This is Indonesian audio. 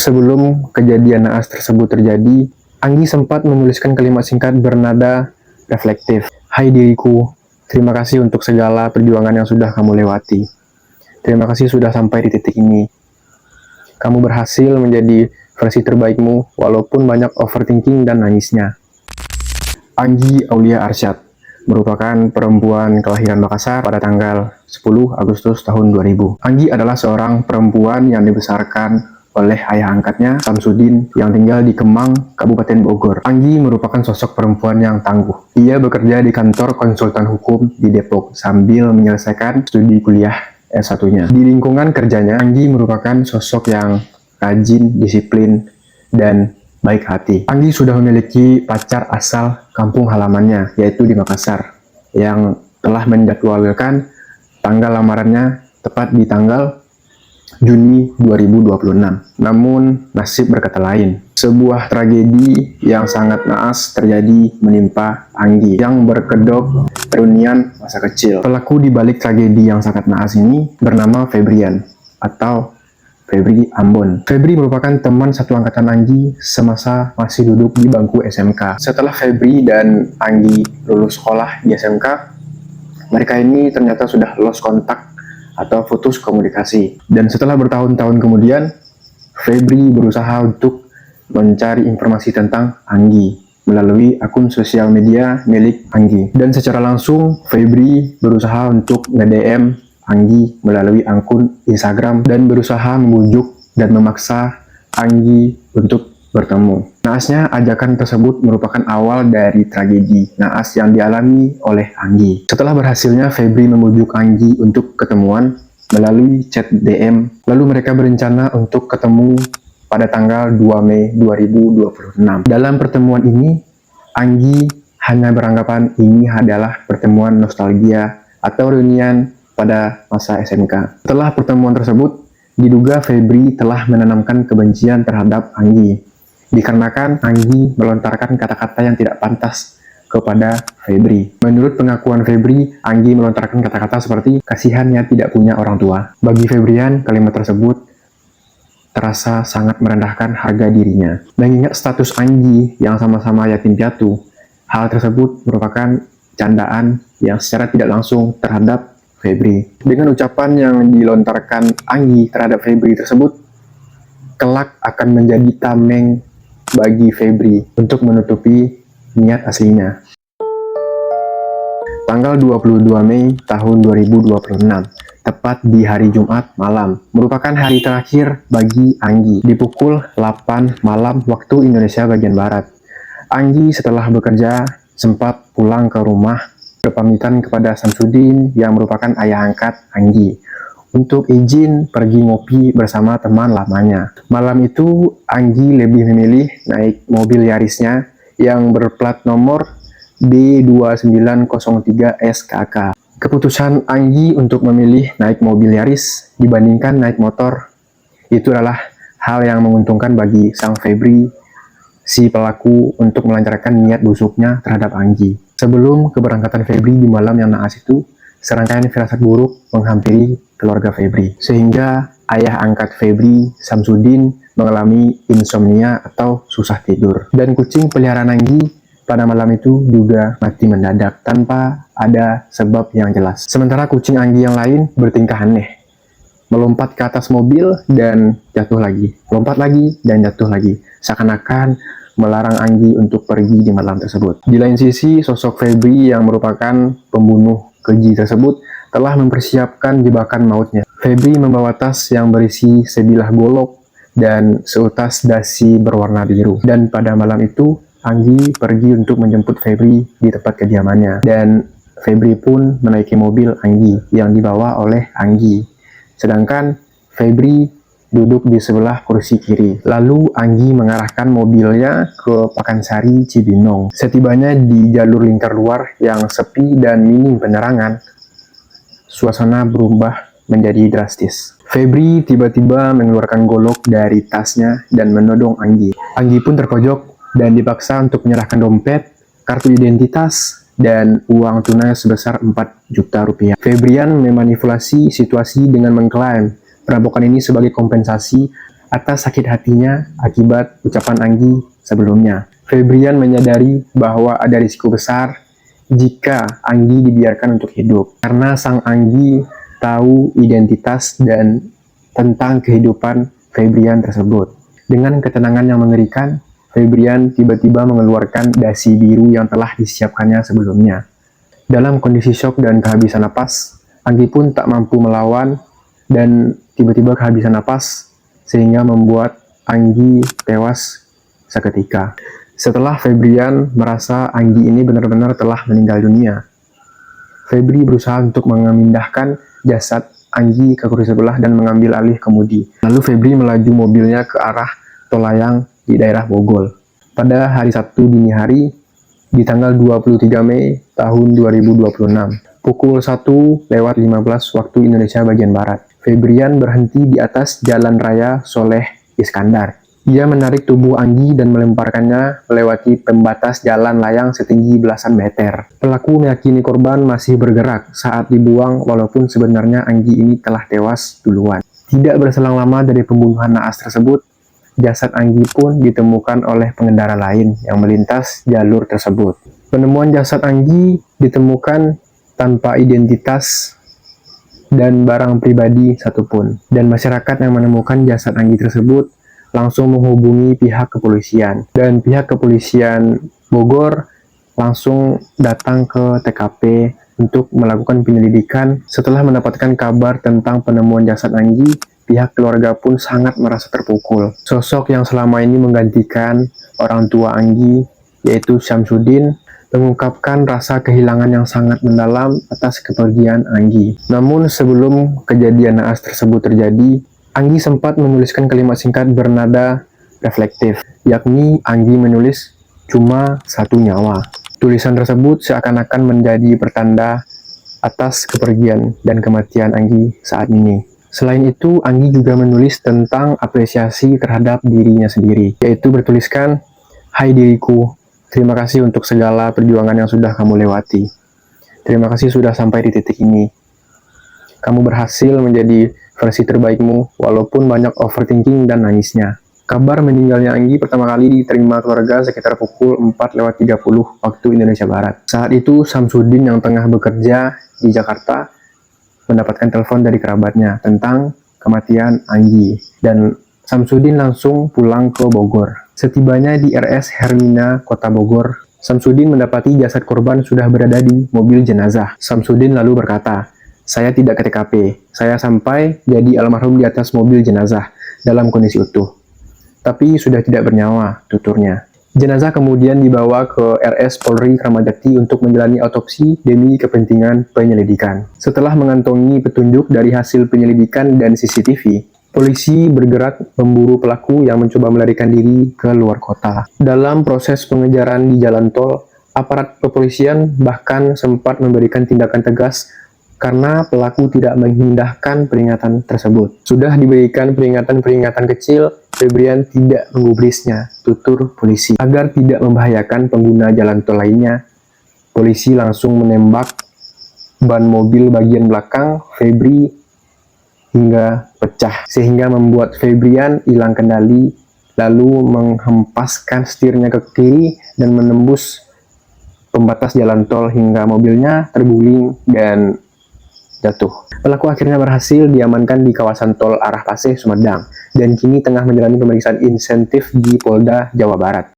Sebelum kejadian naas tersebut terjadi, Anggi sempat menuliskan kalimat singkat bernada reflektif. Hai diriku, terima kasih untuk segala perjuangan yang sudah kamu lewati. Terima kasih sudah sampai di titik ini. Kamu berhasil menjadi versi terbaikmu walaupun banyak overthinking dan nangisnya. Anggi Aulia Arsyad merupakan perempuan kelahiran Makassar pada tanggal 10 Agustus tahun 2000. Anggi adalah seorang perempuan yang dibesarkan oleh ayah angkatnya, Samsudin, yang tinggal di Kemang, Kabupaten Bogor. Anggi merupakan sosok perempuan yang tangguh. Ia bekerja di kantor konsultan hukum di Depok sambil menyelesaikan studi kuliah S1-nya. Di lingkungan kerjanya, Anggi merupakan sosok yang rajin, disiplin, dan baik hati. Anggi sudah memiliki pacar asal kampung halamannya, yaitu di Makassar, yang telah menjadwalkan tanggal lamarannya tepat di tanggal Juni 2026. Namun, nasib berkata lain. Sebuah tragedi yang sangat naas terjadi menimpa Anggi yang berkedok reunian masa kecil. Pelaku di balik tragedi yang sangat naas ini bernama Febrian atau Febri Ambon. Febri merupakan teman satu angkatan Anggi semasa masih duduk di bangku SMK. Setelah Febri dan Anggi lulus sekolah di SMK, mereka ini ternyata sudah lost kontak atau putus komunikasi. Dan setelah bertahun-tahun kemudian, Febri berusaha untuk mencari informasi tentang Anggi melalui akun sosial media milik Anggi. Dan secara langsung, Febri berusaha untuk nge-DM Anggi melalui akun Instagram dan berusaha membujuk dan memaksa Anggi untuk bertemu. Naasnya, ajakan tersebut merupakan awal dari tragedi naas yang dialami oleh Anggi. Setelah berhasilnya Febri membujuk Anggi untuk ketemuan melalui chat DM, lalu mereka berencana untuk ketemu pada tanggal 2 Mei 2026. Dalam pertemuan ini, Anggi hanya beranggapan ini adalah pertemuan nostalgia atau reunian pada masa SMK. Setelah pertemuan tersebut, diduga Febri telah menanamkan kebencian terhadap Anggi, dikarenakan Anggi melontarkan kata-kata yang tidak pantas kepada Febri. Menurut pengakuan Febri, Anggi melontarkan kata-kata seperti kasihannya tidak punya orang tua. Bagi Febrian, kalimat tersebut terasa sangat merendahkan harga dirinya. Mengingat status Anggi yang sama-sama yatim piatu, hal tersebut merupakan candaan yang secara tidak langsung terhadap Febri. Dengan ucapan yang dilontarkan Anggi terhadap Febri tersebut, kelak akan menjadi tameng bagi Febri untuk menutupi niat aslinya. Tanggal 22 Mei tahun 2026, tepat di hari Jumat malam, merupakan hari terakhir bagi Anggi. Di pukul 8 malam waktu Indonesia bagian Barat, Anggi setelah bekerja sempat pulang ke rumah berpamitan kepada Samsudin yang merupakan ayah angkat Anggi untuk izin pergi ngopi bersama teman lamanya. Malam itu Anggi lebih memilih naik mobil Yarisnya yang berplat nomor B2903 SKK. Keputusan Anggi untuk memilih naik mobil Yaris dibandingkan naik motor itu adalah hal yang menguntungkan bagi sang Febri, si pelaku, untuk melancarkan niat busuknya terhadap Anggi. Sebelum keberangkatan Febri di malam yang naas itu, serangkaian firasat buruk menghampiri keluarga Febri, sehingga ayah angkat Febri, Samsudin, mengalami insomnia atau susah tidur. Dan kucing peliharaan Anggi pada malam itu juga mati mendadak tanpa ada sebab yang jelas. Sementara kucing Anggi yang lain bertingkah aneh, melompat ke atas mobil dan jatuh lagi, lompat lagi dan jatuh lagi, seakan-akan melarang Anggi untuk pergi di malam tersebut. Di lain sisi, sosok Febri yang merupakan pembunuh keji tersebut telah mempersiapkan jebakan mautnya. Febri membawa tas yang berisi sebilah golok dan seutas dasi berwarna biru. Dan pada malam itu, Anggi pergi untuk menjemput Febri di tempat kediamannya. Dan Febri pun menaiki mobil Anggi yang dibawa oleh Anggi. Sedangkan Febri duduk di sebelah kursi kiri. Lalu Anggi mengarahkan mobilnya ke Pakansari Cibinong. Setibanya di jalur lingkar luar yang sepi dan minim penerangan, suasana berubah menjadi drastis. Febri tiba-tiba mengeluarkan golok dari tasnya dan menodong Anggi. Anggi pun terpojok dan dipaksa untuk menyerahkan dompet, kartu identitas, dan uang tunai sebesar 4 juta rupiah. Febrian memanipulasi situasi dengan mengklaim perampokan ini sebagai kompensasi atas sakit hatinya akibat ucapan Anggi sebelumnya. Febrian menyadari bahwa ada risiko besar jika Anggi dibiarkan untuk hidup, karena sang Anggi tahu identitas dan tentang kehidupan Febrian tersebut. Dengan ketenangan yang mengerikan, Febrian tiba-tiba mengeluarkan dasi biru yang telah disiapkannya sebelumnya. Dalam kondisi syok dan kehabisan napas, Anggi pun tak mampu melawan dan tiba-tiba kehabisan napas sehingga membuat Anggi tewas seketika. Setelah Febrian merasa Anggi ini benar-benar telah meninggal dunia, Febri berusaha untuk memindahkan jasad Anggi ke kursi sebelah dan mengambil alih kemudi. Lalu Febri melaju mobilnya ke arah tol layang di daerah Bogor. Pada hari Sabtu dini hari, di tanggal 23 Mei tahun 2026, pukul 1:15 waktu Indonesia bagian Barat, Febrian berhenti di atas Jalan Raya Soleh Iskandar. Ia menarik tubuh Anggi dan melemparkannya melewati pembatas jalan layang setinggi belasan meter. Pelaku meyakini korban masih bergerak saat dibuang walaupun sebenarnya Anggi ini telah tewas duluan. Tidak berselang lama dari pembunuhan naas tersebut, jasad Anggi pun ditemukan oleh pengendara lain yang melintas jalur tersebut. Penemuan jasad Anggi ditemukan tanpa identitas dan barang pribadi satupun. Dan masyarakat yang menemukan jasad Anggi tersebut langsung menghubungi pihak kepolisian. Dan pihak kepolisian Bogor langsung datang ke TKP untuk melakukan penyelidikan. Setelah mendapatkan kabar tentang penemuan jasad Anggi, pihak keluarga pun sangat merasa terpukul. Sosok yang selama ini menggantikan orang tua Anggi, yaitu Syamsuddin, mengungkapkan rasa kehilangan yang sangat mendalam atas kepergian Anggi. Namun sebelum kejadian naas tersebut terjadi, Anggi sempat menuliskan kalimat singkat bernada reflektif, yakni Anggi menulis cuma satu nyawa. Tulisan tersebut seakan-akan menjadi pertanda atas kepergian dan kematian Anggi saat ini. Selain itu, Anggi juga menulis tentang apresiasi terhadap dirinya sendiri, yaitu bertuliskan, "Hai diriku, terima kasih untuk segala perjuangan yang sudah kamu lewati. Terima kasih sudah sampai di titik ini. Kamu berhasil menjadi versi terbaikmu, walaupun banyak overthinking dan nangisnya." Kabar meninggalnya Anggi pertama kali diterima keluarga sekitar pukul 4:30 waktu Indonesia Barat. Saat itu, Syamsuddin yang tengah bekerja di Jakarta mendapatkan telepon dari kerabatnya tentang kematian Anggi, dan Syamsuddin langsung pulang ke Bogor. Setibanya di RS Hermina, Kota Bogor, Syamsuddin mendapati jasad korban sudah berada di mobil jenazah. Syamsuddin lalu berkata, "Saya tidak ke TKP, saya sampai jadi almarhum di atas mobil jenazah dalam kondisi utuh, tapi sudah tidak bernyawa," tuturnya. Jenazah kemudian dibawa ke RS Polri Kramat Jati untuk menjalani autopsi demi kepentingan penyelidikan. Setelah mengantongi petunjuk dari hasil penyelidikan dan CCTV, polisi bergerak memburu pelaku yang mencoba melarikan diri ke luar kota. Dalam proses pengejaran di jalan tol, aparat kepolisian bahkan sempat memberikan tindakan tegas karena pelaku tidak mengindahkan peringatan tersebut. Sudah diberikan peringatan-peringatan kecil, Febrian tidak menggubrisnya, tutur polisi. Agar tidak membahayakan pengguna jalan tol lainnya, polisi langsung menembak ban mobil bagian belakang Febri hingga pecah, sehingga membuat Febrian hilang kendali, lalu menghempaskan setirnya ke kiri dan menembus pembatas jalan tol hingga mobilnya terguling dan jatuh. Pelaku akhirnya berhasil diamankan di kawasan tol arah Paseh, Sumedang, dan kini tengah menjalani pemeriksaan insentif di Polda Jawa Barat.